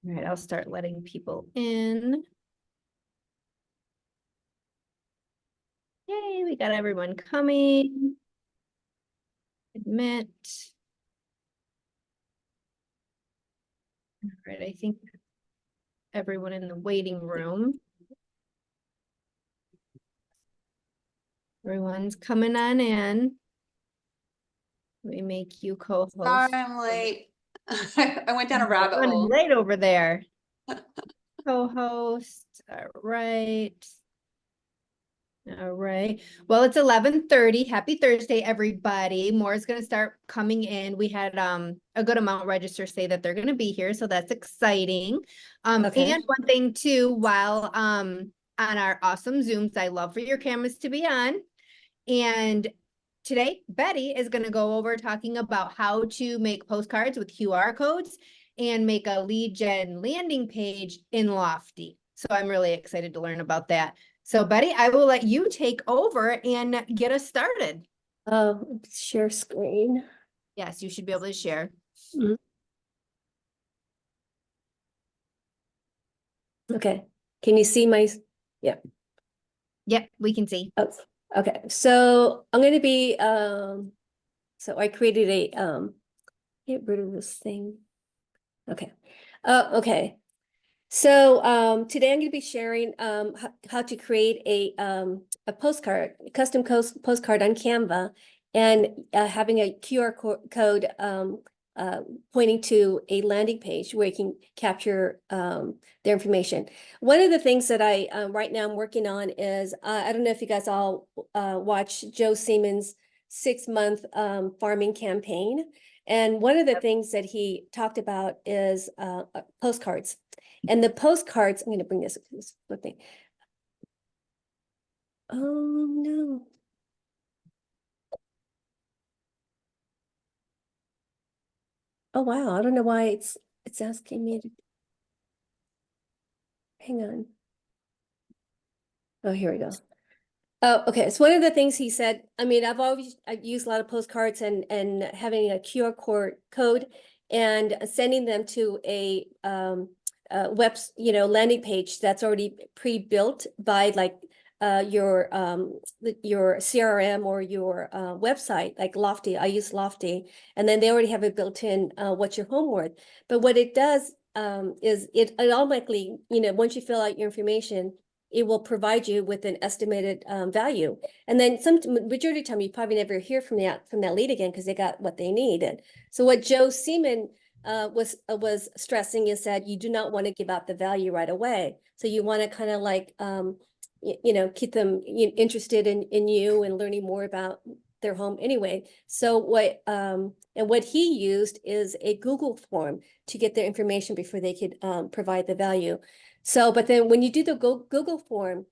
All right, I'll start letting people in. Yay, we got everyone coming. Admit. All right, I think everyone in the waiting room. Everyone's coming on in. Let me make you co-host. Sorry, I'm late. I went down a rabbit Running hole. late over there. Co-host. All right. All right. Well, it's 11:30. Happy Thursday, everybody. More is going to start coming in. We had a good amount register say that they're going to be here, so that's exciting. Okay. And one thing too, while on our awesome Zooms, I love for your cameras to be on. And today, Betty is going to go over talking about how to make postcards with QR codes and make a lead gen landing page in Lofty. So I'm really excited to learn about that. So Betty, I will let you take over and get us started. Share screen. Yes, you should be able to share. Okay. Can you see my, yeah. Yep, we can see. Oh, okay. So I'm going to be, so I created a, get rid of this thing. Okay. Okay. So today I'm going to be sharing how to create a postcard, a custom postcard on Canva, and having a QR code pointing to a landing page where you can capture their information. One of the things that I right now I'm working on is I don't know if you guys all watch Joe Siemens' 6-month farming campaign. And one of the things that he talked about is postcards. And the postcards, I'm going to bring this thing. Oh, no. Oh, wow. I don't know why it's asking me to. Hang on. Oh, here we go. Oh, okay. So one of the things he said, I mean, I've used a lot of postcards and having a QR code and sending them to a landing page that's already pre-built by like your CRM or your website, like Lofty. I use Lofty, and then they already have it built in what's your home word. But what it does is it automatically, once you fill out your information, it will provide you with an estimated value. And then majority of the time, you probably never hear from that lead again because they got what they needed. So what Joe Seaman was stressing is that you do not want to give out the value right away. So you want to kind of like, keep them interested in you and learning more about their home anyway. So what he used is a Google form to get their information before they could provide the value. So, but then when you do the Google form,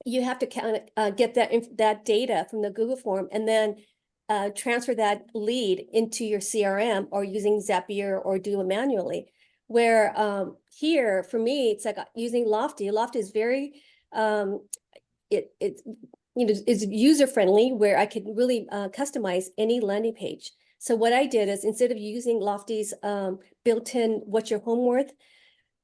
you have to kind of get that data from the Google form and then transfer that lead into your CRM or using Zapier or do it manually. Where here, for me, it's like using Lofty. Lofty is very, it's user friendly where I could really customize any landing page. So what I did is instead of using Lofty's built-in what's your home worth,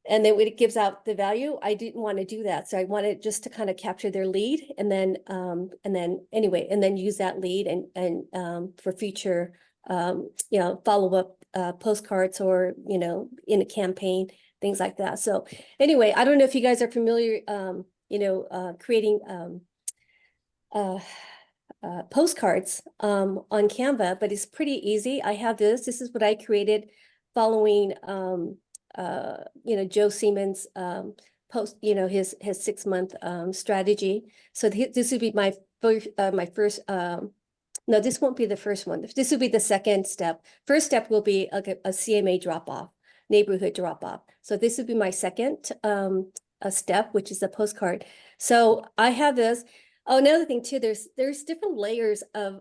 and then when it gives out the value, I didn't want to do that. So I wanted just to kind of capture their lead and then use that lead and for future, follow-up postcards or, in a campaign, things like that. So anyway, I don't know if you guys are familiar, creating postcards on Canva, but it's pretty easy. I have this is what I created following Joe Siemens post, his 6-month strategy. So this would be my first no, this won't be the first one. This will be the second step. First step will be a CMA drop-off, neighborhood drop-off. So this would be my second step, which is a postcard. So I have this. Oh, another thing too, there's different layers of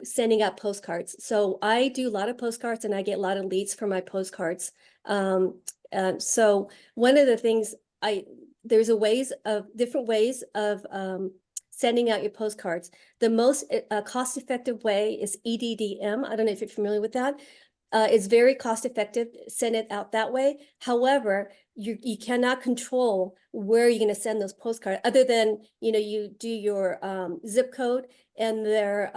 sending out postcards. So I do a lot of postcards and I get a lot of leads for my postcards. So one of the things there's different ways of sending out your postcards. The most cost-effective way is EDDM. I don't know if you're familiar with that. It's very cost effective, send it out that way. However, you cannot control where you're gonna send those postcards, other than, you know, you do your zip code and their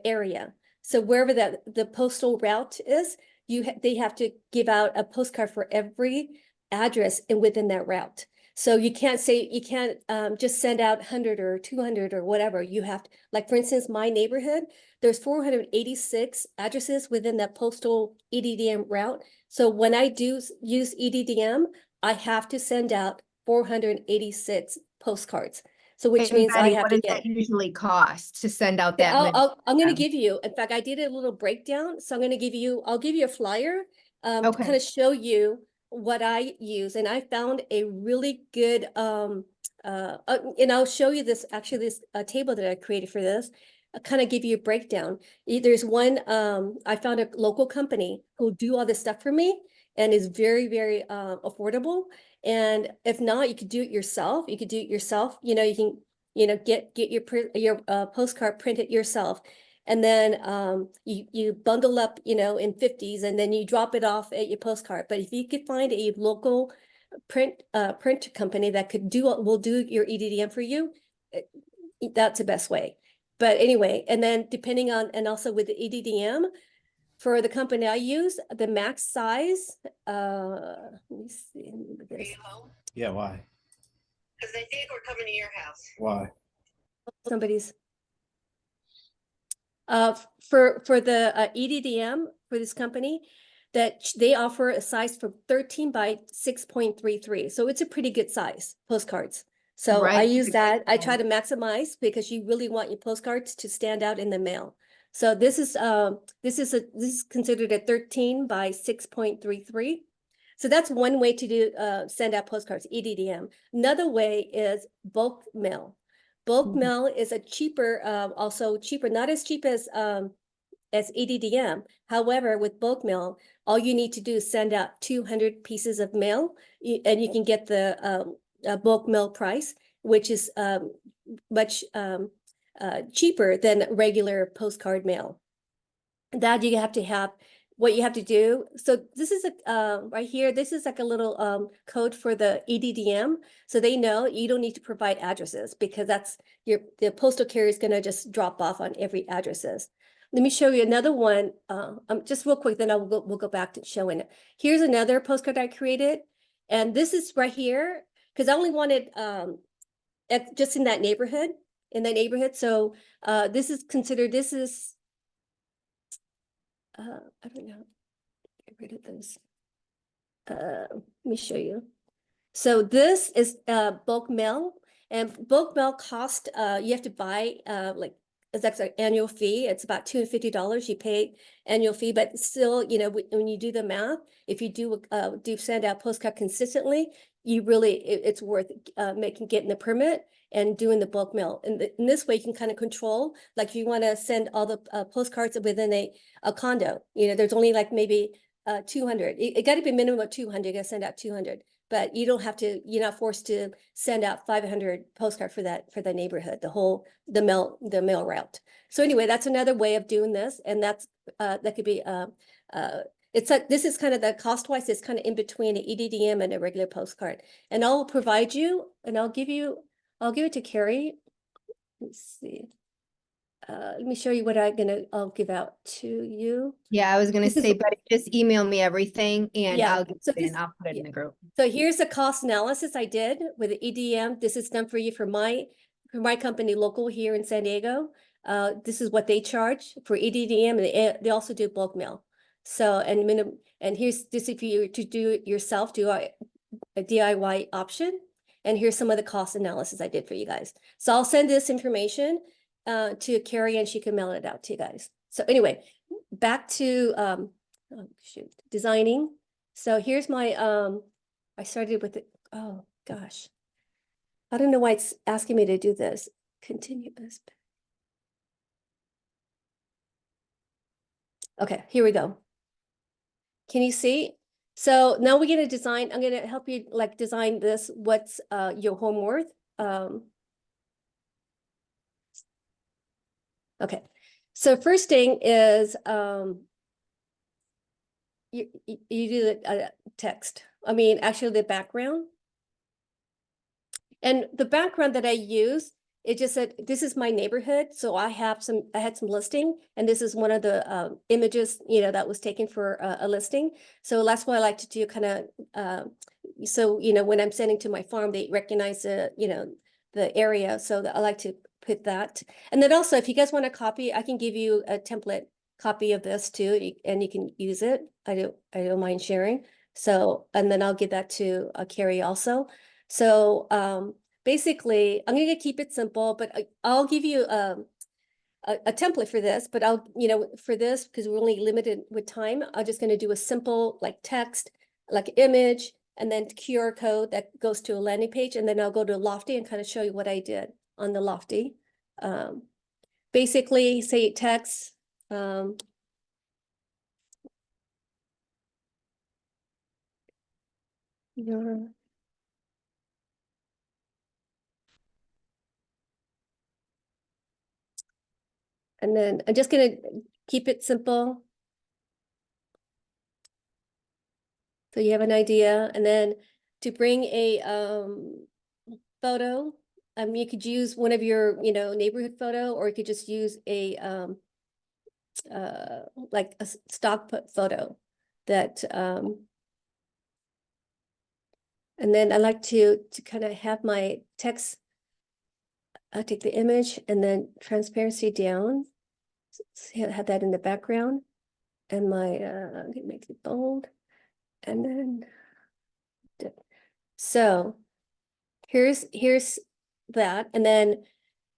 area. So wherever the postal route is, they have to give out a postcard for every address and within that route. So you can't just send out 100 or 200 or whatever. You have to, like, for instance, my neighborhood, there's 486 addresses within that postal EDDM route. So when I do use EDDM, I have to send out 486 postcards. So which And means I Betty, have what to does get. that usually cost to send out Yeah, that many? I'm going to them? give you, in fact, I did a little breakdown. So I'll give you a flyer to Okay. kind of show you what I use. And I found a really good, and I'll show you this, actually this table that I created for this. I'll kind of give you a breakdown. There's one, I found a local company who do all this stuff for me and is very, very affordable. And if not, you could do it yourself. You could do it yourself. You know, you can, you know, get your postcard printed yourself. And then you bundle up, you know, in 50s, and then you drop it off at your postcard. But if you could find a local print company that will do your EDDM for you, that's the best way. But anyway, and then depending on, and also with the EDDM, for the company I use, the max size, let me see. Are you home? Yeah, why? Because they think we're coming to your house. Why? Somebody's for the EDDM for this company, that they offer a size from 13 by 6.33. So it's a pretty good size postcards. So I Right. use that. I try to maximize because you really want your postcards to stand out in the mail. So this is considered a 13 by 6.33. So that's one way to do send out postcards, EDDM. Another way is bulk mail. Bulk Mhm. mail is a cheaper, also cheaper, not as cheap as EDDM. However, with bulk mail, all you need to do is send out 200 pieces of mail, and you can get the bulk mail price, which is much cheaper than regular postcard mail. That you have to have, what you have to do. So this is right here, this is like a little code for the EDDM. So they know you don't need to provide addresses, because that's the postal carrier is going to just drop off on every addresses. Let me show you another one, just real quick, then we'll go back to showing it. Here's another postcard I created. And this is right here, because I only wanted just in that neighborhood, So this is considered, I don't know, get rid of this. Let me show you. So this is bulk mail, and bulk mail cost, you have to buy like, that's an annual fee. It's about $250 you pay annual fee, but still, you know, when you do the math, if you do send out postcard consistently, you really, it's worth getting the permit and doing the bulk mail. And in this way, you can kind of control, like if you want to send all the postcards within a condo, you know, there's only like maybe 200. It got to be minimum of 200. You got to send out 200. But you don't have to, you're not forced to send out 500 postcard for that neighborhood, the mail route. So anyway, that's another way of doing this. And that's, that could be, it's like, this is kind of the cost wise, it's kind of in between an EDDM and a regular postcard. And I'll provide you, and I'll give it to Carrie. Let's see. Let me show you what I'll give out to you. Yeah, I was gonna This is- say, Betty, just email me everything and Yeah, I'll get so it in. this- I'll put it in the group. So here's the cost analysis I did with the EDM. This is done for you for my company local here in San Diego. This is what they charge for EDDM, and they also do bulk mail. So, and here's this, if you were to do it yourself, do a DIY option. And here's some of the cost analysis I did for you guys. So I'll send this information to Carrie, and she can mail it out to you guys. So anyway, back to designing. So here's my I started with it. Oh gosh, I don't know why it's asking me to do this. Continue this. Okay, here we go. Can you see? So now we're gonna design. I'm gonna help you like design this. What's your home worth? Okay, so first thing is you do the text. I mean, actually the background. And the background that I use, it just said, this is my neighborhood. So I had some listing, and this is one of the images, that was taken for a listing. So that's why I like to do kind of, so, when I'm sending to my farm, they recognize the area. So that I like to put that. And then also, if you guys want a copy, I can give you a template copy of this too, and you can use it. I don't mind sharing. So, and then I'll give that to Carrie also. So basically, I'm going to keep it simple, but I'll give you a template for this. But I'll, for this, because we're only limited with time, I'm just going to do a simple like text, like image, and then QR code that goes to a landing page. And then I'll go to Lofty and kind of show you what I did on the Lofty. Basically, say text. Your And then I'm just gonna keep it simple. So you have an idea, and then to bring a photo, you could use one of your, neighborhood photo, or you could just use a like a stock photo that and then I like to kind of have my text. I'll take the image and then transparency down. Have that in the background, and my make it bold, and then so here's that, and then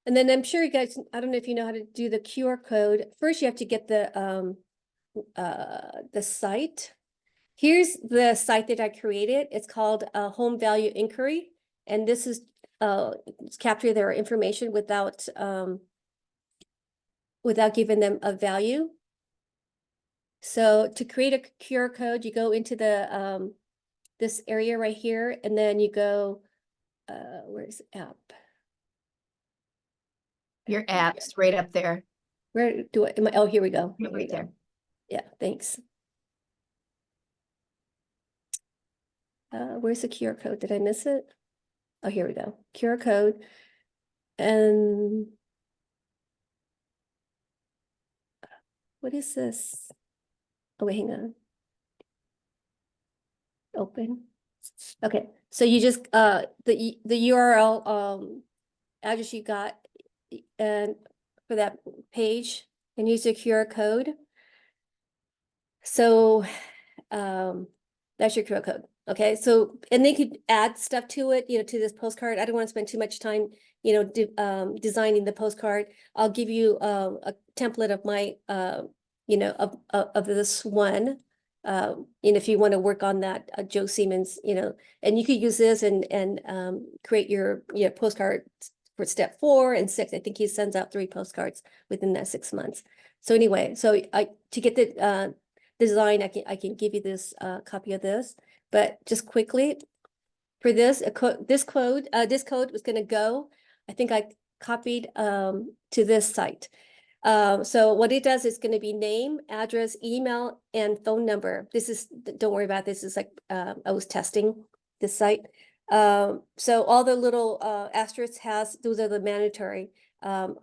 I'm sure you guys, I don't know if you know how to do the QR code. First, you have to get the site. Here's the site that I created. It's called Home Value Inquiry, and this is capture their information without giving them a value. So to create a QR code, you go into the this area right here, and then you go, where's app? Your app's right up there. Where do I, oh, here we go. Yeah, right there. Yeah, thanks. Where's the QR code? Did I miss it? Oh, here we go. QR code. And what is this? Oh, wait, hang on. Open. Okay, so you just the URL address you got and for that page, and use the QR code. So that's your QR code. Okay, so and they could add stuff to it, to this postcard. I don't want to spend too much time, designing the postcard. I'll give you a template of my of this one. If you want to work on that, Joe Siemens, and you could use this and create your postcard for step 4 and 6. I think he sends out 3 postcards within that 6 months. So anyway, so to get the design, I can give you this copy of this, but just quickly for this this code was going to go. I think I copied to this site. So what it does is going to be name, address, email, and phone number. This is, don't worry about this. Is like I was testing this site. So all the little asterisks those are the mandatory. And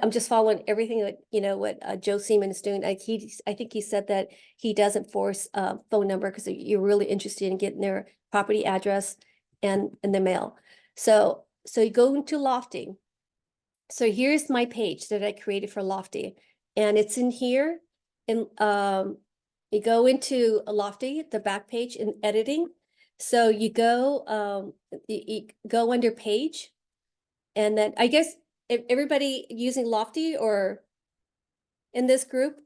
I'm just following everything that what Joe Seaman is doing. I think he said that he doesn't force phone number because you're really interested in getting their property address and the mail. So you go into Lofty. So here's my page that I created for Lofty, and it's in here. And you go into Lofty, the back page in editing. So you go under page, and then I guess everybody using Lofty or in this group,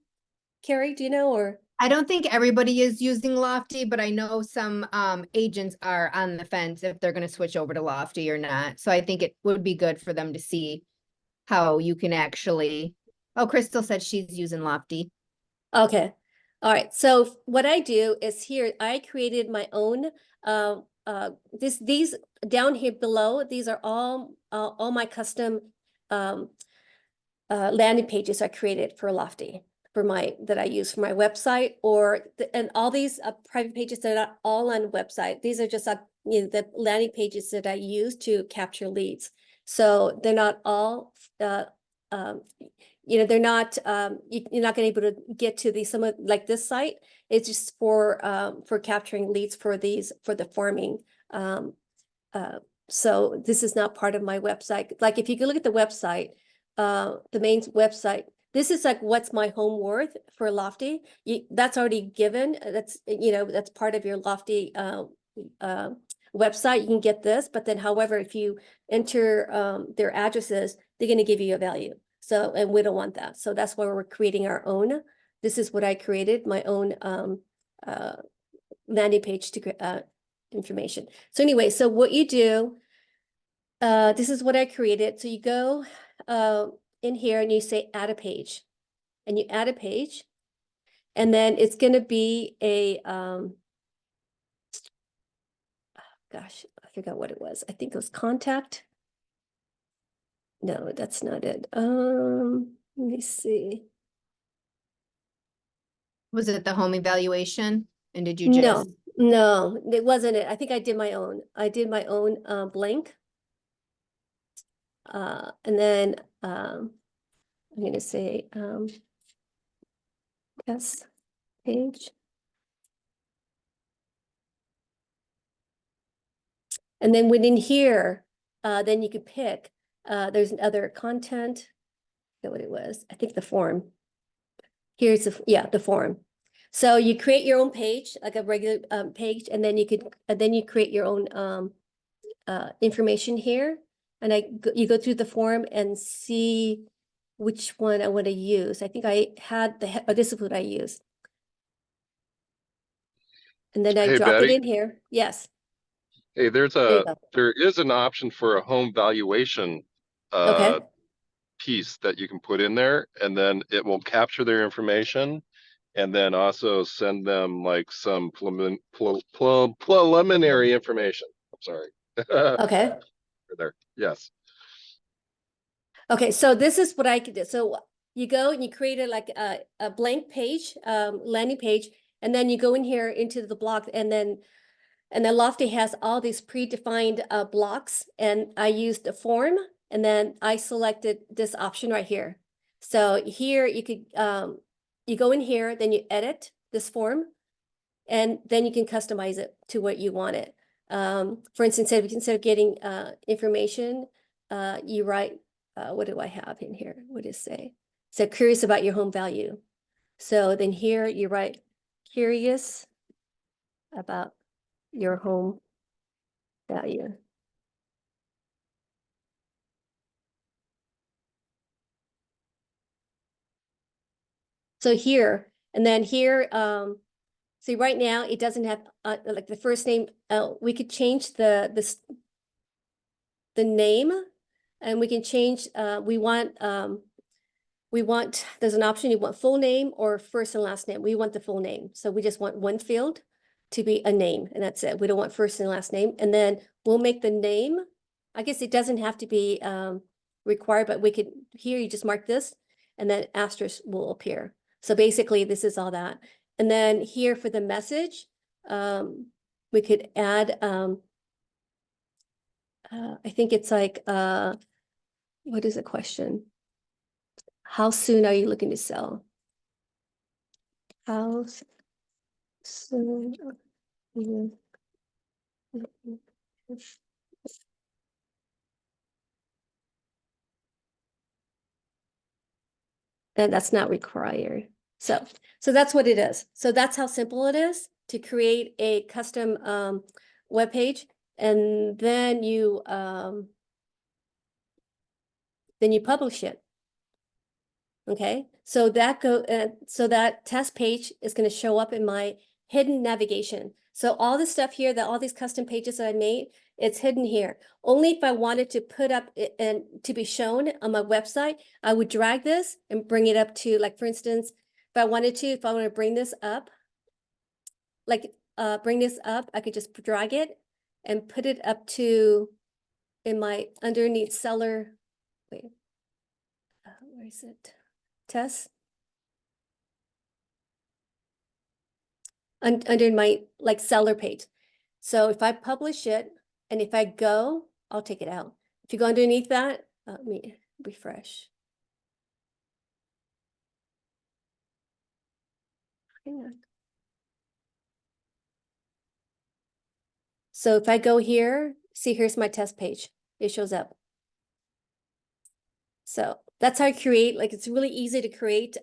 Carrie, do you know, or? I don't think everybody is using Lofty, but I know some agents are on the fence if they're going to switch over to Lofty or not. So I think it would be good for them to see how you can actually. Oh, Crystal said she's using Lofty. Okay. All right. So what I do is here, I created my own, these down here below, these are all my custom landing pages I created for Lofty. that I use for my website, and all these private pages that are all on website. These are just the landing pages that I use to capture leads. So they're not all they're not you're not going to be able to get to some of like this site. It's just for capturing leads for the farming. So this is not part of my website. Like if you go look at the website, the main website, this is like what's my home worth for Lofty. That's already given. That's that's part of your Lofty website. You can get this, but then however, if you enter their addresses, they're going to give you a value. So, and we don't want that. So that's why we're creating our own. This is what I created, my own landing page to information. So anyway, so what you do, this is what I created. So you go in here and you say add a page, and you add a page, and then it's going to be a gosh, I forgot what it was. I think it was contact. No, that's not it. Let me see. Was it the home evaluation? And did you No, just? no, it wasn't it. I think I did my own. I did my own blank. And then I'm going to say yes, page. And then within here, then you could pick, there's other content. I forget what it was. I think the form. Here's the form. So you create your own page, like a regular page, and then you create your own information here. And you go through the form and see which one I want to use. I think I had this is what I used. And then I Hey, drop it Betty. in here. Yes. Hey, there you go. is an option for a home valuation Okay. piece that you can put in there, and then it will capture their information and then also send them like some preliminary information. I'm sorry. Okay. There. Yes. Okay, so this is what I could do. So you go and you create a blank page, landing page, and then you go in here into the block, and then Lofty has all these predefined blocks, and I used the form, and then I selected this option right here. So here you could you go in here, then you edit this form, and then you can customize it to what you want it. For instance, instead of getting information, you write, what do I have in here? What does it say? So curious about your home value. So then here you write curious about your home value. So here, and then here, see right now it doesn't have like the first name. We could change the name, and we can change. We want there's an option. You want full name or first and last name. We want the full name, so we just want one field to be a name, and that's it. We don't want first and last name, and then we'll make the name. I guess it doesn't have to be required, but we could here. You just mark this, and then asterisk will appear. So basically, this is all that. And then here for the message, we could add, I think it's like, what is the question? How soon are you looking to sell? How soon? Are you looking to sell? And that's not required. So that's what it is. So that's how simple it is to create a custom web page, and then you publish it. Okay, so that test page is going to show up in my hidden navigation. So all this stuff here, all these custom pages that I made, it's hidden here. Only if I wanted to put up and to be shown on my website, I would drag this and bring it up to, like, for instance, if I want to bring this up, I could just drag it and put it up to in my underneath seller. Wait, where is it? Test. under my like seller page. So if I publish it and if I go, I'll take it out. If you go underneath that, let me refresh. Hang on. So if I go here, see, here's my test page. It shows up. So that's how I create, like, it's really easy to create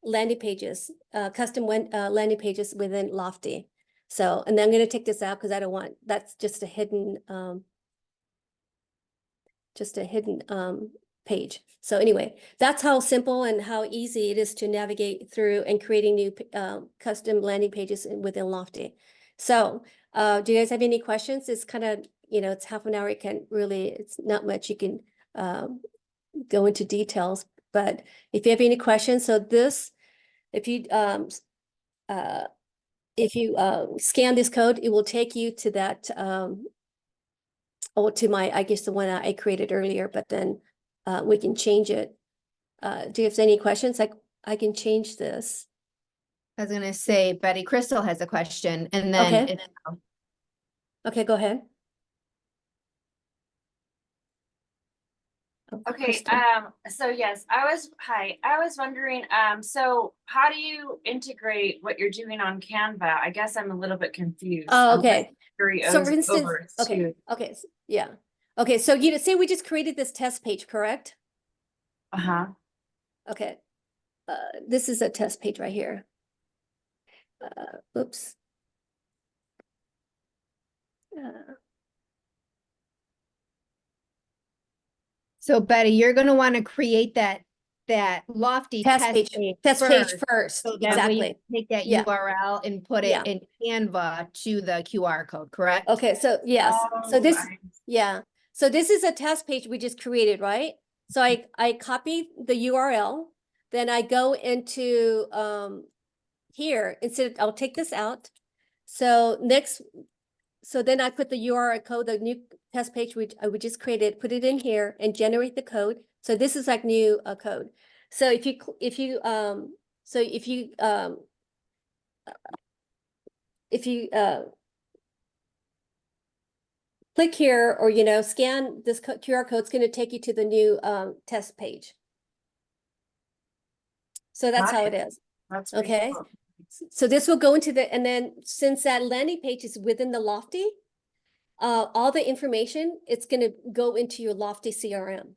landing pages, custom landing pages within Lofty. So, and then I'm going to take this out because I don't want, that's just a hidden page. So anyway, that's how simple and how easy it is to navigate through and creating new custom landing pages within Lofty. So do you guys have any questions? It's kind of, it's half an hour. It can really, it's not much you can go into details, but if you have any questions, so this, if you scan this code, it will take you to that, to my, I guess the one I created earlier, but then we can change it. Do you have any questions? Like, I can change this. I was gonna say Betty Crystal has a question, and then Okay. Okay, go ahead. Oh, Okay, Crystal. so yes, I was wondering, so how do you integrate what you're doing on Canva? I guess I'm a little bit confused. Oh, okay. So for instance, over okay, to, okay, yeah. Okay, so say we just created this test page, correct? uh-huh, Okay. This is a test page right here. Oops. So Betty, you're gonna want to create that Lofty Test page first, So that way you exactly. take that Yeah. URL and put Yeah. it in Canva to the QR code, correct? Okay, so yes, so this, Oh, yeah, so this is a test page we just created, right? So I copy the URL, then I go into here, instead, I'll take this out. So then I put the URL code, the new test page which we just created, put it in here and generate the code. So this is like new code. So if you click here or scan this QR code, it's going to take you to the new test page. So that's how it is. that's pretty Okay. cool. So this will go into and then since that landing page is within the Lofty, all the information, it's going to go into your Lofty CRM.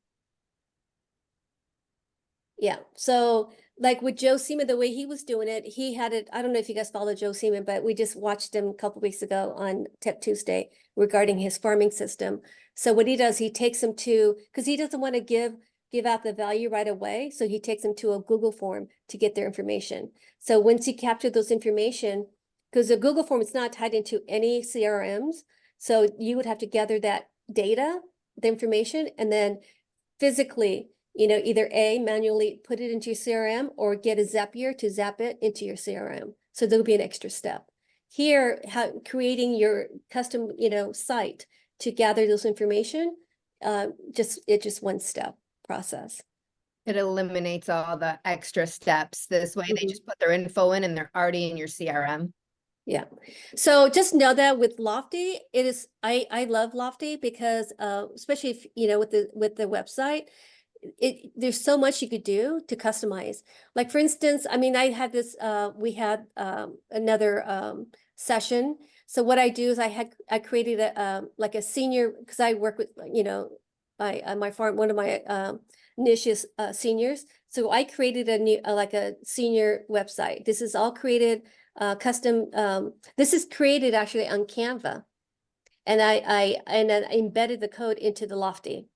Yeah. So like with Joe Seaman, the way he was doing it, he had it. I don't know if you guys follow Joe Seaman, but we just watched him a couple weeks ago on Tech Tuesday regarding his farming system. So what he does, he takes them to, because he doesn't want to give out the value right away. So he takes them to a Google form to get their information. So once you capture those information, because the Google form is not tied into any CRMs, so you would have to gather that data, the information, and then physically, either manually put it into your CRM or get a Zapier to zap it into your CRM. So there'll be an extra step. Here, creating your custom, site to gather those information, it's just one step process. It eliminates all the extra steps. This way they just put their info in and they're already in your CRM. Yeah. So just know that with Lofty, it is, I love Lofty because, especially if, with the website, there's so much you could do to customize. Like for instance, I mean, I had this, we had another session. So what I do is I created like a senior, because I work with, my farm, one of my niches seniors. So I created a new, like a senior website. This is all created custom. This is created actually on Canva. And I embedded the code into the Lofty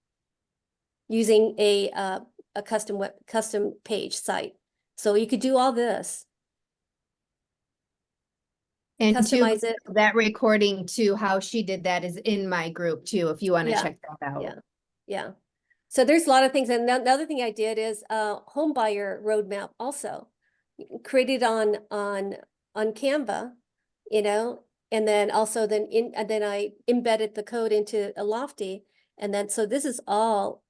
using a custom page site. So you could do all this. And Customize it. that recording too, how she did that is in my group too, if you want to Yeah. check that out. Yeah. Yeah. So there's a lot of things. And another thing I did is home buyer roadmap also created on Canva, and then also then I embedded the code into a Lofty. And then, so this is all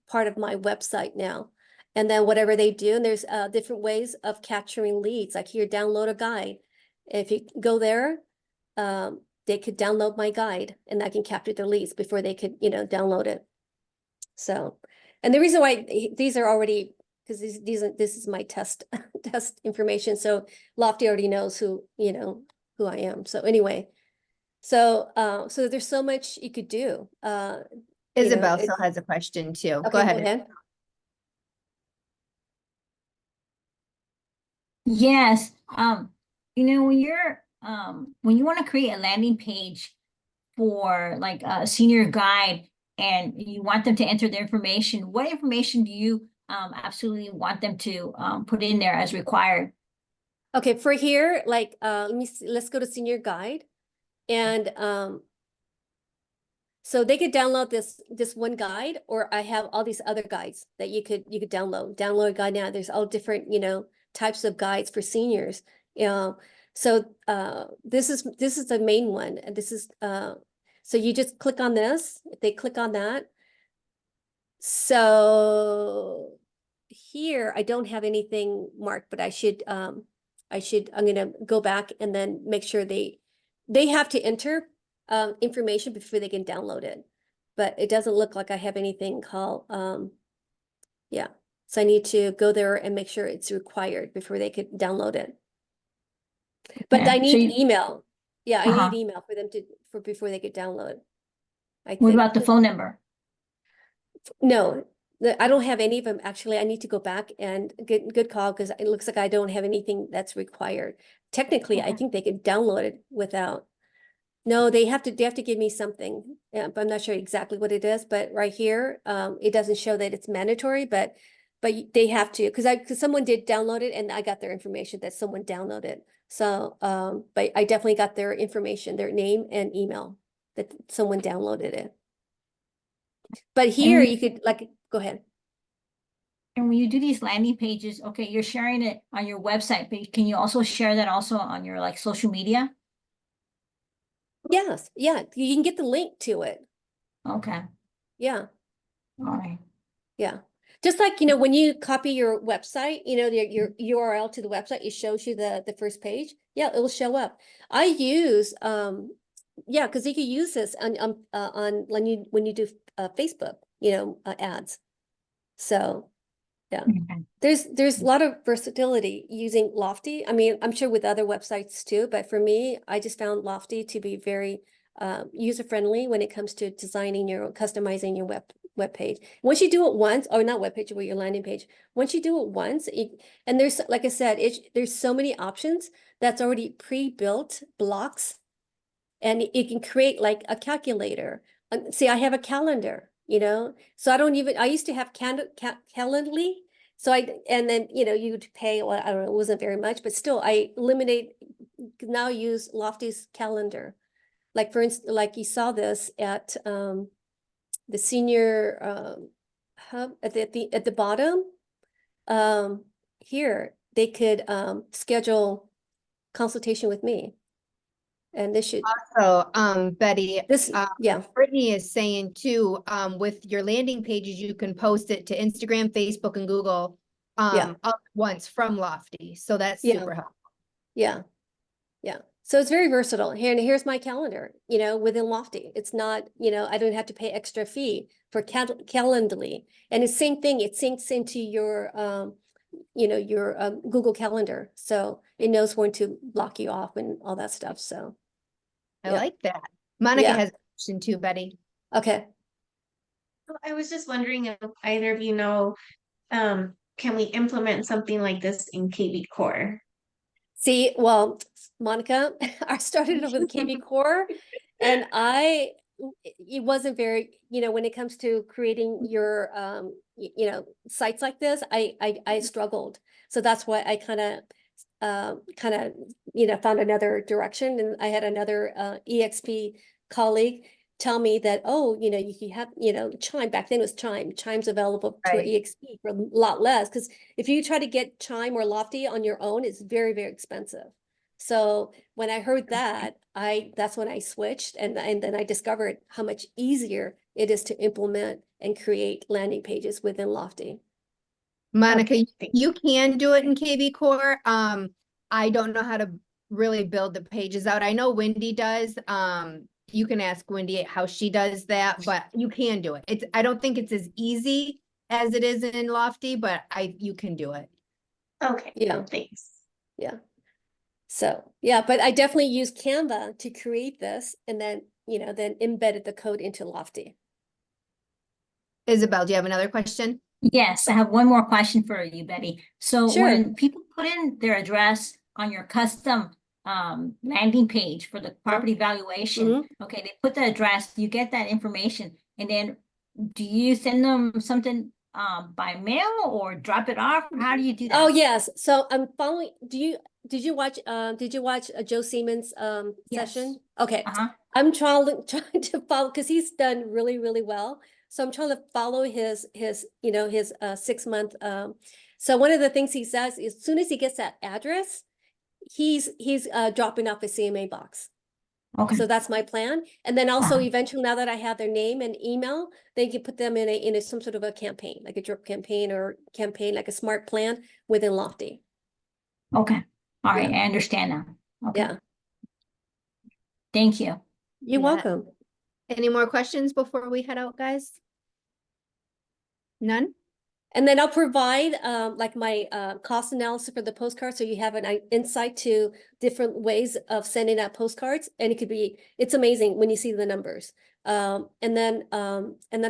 part of my website now. And then whatever they do, and there's different ways of capturing leads, like here, download a guide. If you go there, they could download my guide and I can capture their leads before they could, download it. So, and the reason why these are already, because this is my test information. So Lofty already knows who I am. So anyway, so there's so much you could do. Isabel still has a question too. Okay, Go ahead. Yes, when you're when you want to create a landing page for like a senior guide and you want them to enter their information, what information do you absolutely want them to put in there as required? Okay, for here, like let's go to senior guide. And so they could download this one guide, or I have all these other guides that you could download. Download a guide now. There's all different, types of guides for seniors. So this is the main one. And this is so you just click on this. If they click on that. So here I don't have anything marked, but I'm gonna go back and then make sure they have to enter information before they can download it. But it doesn't look like I have anything called yeah. So I need to go there and make sure it's required before they could download it. But Okay, I so need email. Yeah, I Uh-huh. need email for them before they could download. I What think. about the phone number? No, I don't have any of them. Actually, I need to go back and good call, because it looks like I don't have anything that's required. Technically, I Okay. think they could download it without. No, they have to give me something. Yeah, but I'm not sure exactly what it is, but right here, it doesn't show that it's mandatory, but they have to, because someone did download it and I got their information that someone downloaded. So, but I definitely got their information, their name and email, that someone downloaded it. But here you could go ahead. And when you do these landing pages, okay, you're sharing it on your website, but can you also share that also on your like social media? Yes, yeah, you can get the link to it. Okay, Yeah, all right. yeah. Just like, when you copy your website, your URL to the website, it shows you the first page. Yeah, it will show up. I use, yeah, because you could use this on when you do Facebook, ads. So, yeah. Okay. There's a lot of versatility using Lofty. I mean, I'm sure with other websites too, but for me, I just found Lofty to be very user-friendly when it comes to designing customizing your web page. Once you do it once, or not web page, but your landing page, once you do it once, and there's, like I said, there's so many options that's already pre-built blocks, and it can create like a calculator. See, I have a calendar, so I used to have Calendly. So and then, you'd pay, well, I don't know, it wasn't very much, but still I now use Lofty's calendar. Like for instance, like you saw this at the senior hub at the bottom. Here they could schedule consultation with me. And this should So, Betty, yeah. Brittany is saying too, with your landing pages, you can post it to Instagram, Facebook, and Google Yeah. all at once from Lofty. So that's Yeah. super helpful. Yeah. Yeah. So it's very versatile. Here's my calendar, within Lofty. It's not, I don't have to pay extra fee for Calendly. And the same thing, it syncs into your your Google Calendar. So it knows when to block you off and all that stuff. So I Yeah. like that. Monica Yeah. has a question too, Betty. okay. I was just wondering if either of you know, can we implement something like this in KB Core? See, well, Monica, I started over the KB Core, and it wasn't very, when it comes to creating your, sites like this, I struggled. So that's why I kind of, found another direction, and I had another EXP colleague tell me that, oh, you can have, Chime, back then it was Chime's available to Right. EXP for a lot less, because if you try to get Chime or Lofty on your own, it's very, very expensive. So when I heard that, that's when I switched, and then I discovered how much easier it is to implement and create landing pages within Lofty. Monica, Okay, thank you can do it in KB Core. I don't know how to really build the pages out. I know Wendy does. You can ask Wendy how she does that, but you can do it. I don't think it's as easy as it is in Lofty, but you can do it. Okay, Yeah. thanks. So, yeah, but I definitely use Canva to create this and then, then embedded the code into Lofty. Isabel, do you have another question? Yes, I have one more question for you, Betty. So Sure. when people put in their address on your custom landing page for the property valuation, Mhm. okay, they put the address, you get that information, and then do you send them something by mail or drop it off? How do you do that? Oh, yes. So I'm following, did you watch Joe Siemens Yes. session? Okay. Uh-huh. I'm trying to follow because he's done really, really well. So I'm trying to follow his 6-month. So one of the things he says is as soon as he gets that address, he's dropping off a CMA box. Okay. So that's my plan. And then also Uh-huh. eventually, now that I have their name and email, they can put them in some sort of a campaign, like a drip campaign or campaign, like a smart plan within Lofty. Okay. All right. Yeah. I understand now. Okay. Yeah. Thank you. You're Yeah. welcome. Any more questions before we head out, guys? None? And then I'll provide like my cost analysis for the postcard, so you have an insight to different ways of sending out postcards, and it's amazing when you see the numbers. And then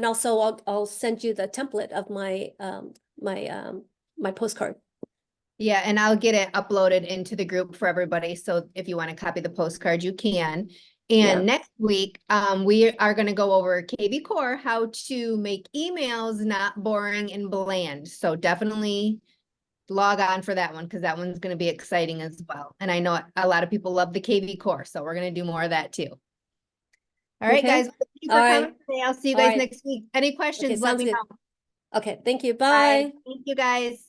also I'll send you the template of my my postcard. Yeah, and I'll get it uploaded into the group for everybody. So if you want to copy the postcard, you can. Yeah. And next week, we are going to go over KB Core, how to make emails not boring and bland. So definitely log on for that one because that one's going to be exciting as well. And I know a lot of people love the KB Core, so we're going to do more of that too. All right, Okay. guys. Thank you for All right. coming today. I'll see you All guys right. next week. Any questions, let sounds me good. know. Okay, thank you. Bye. Bye. Thank you, guys.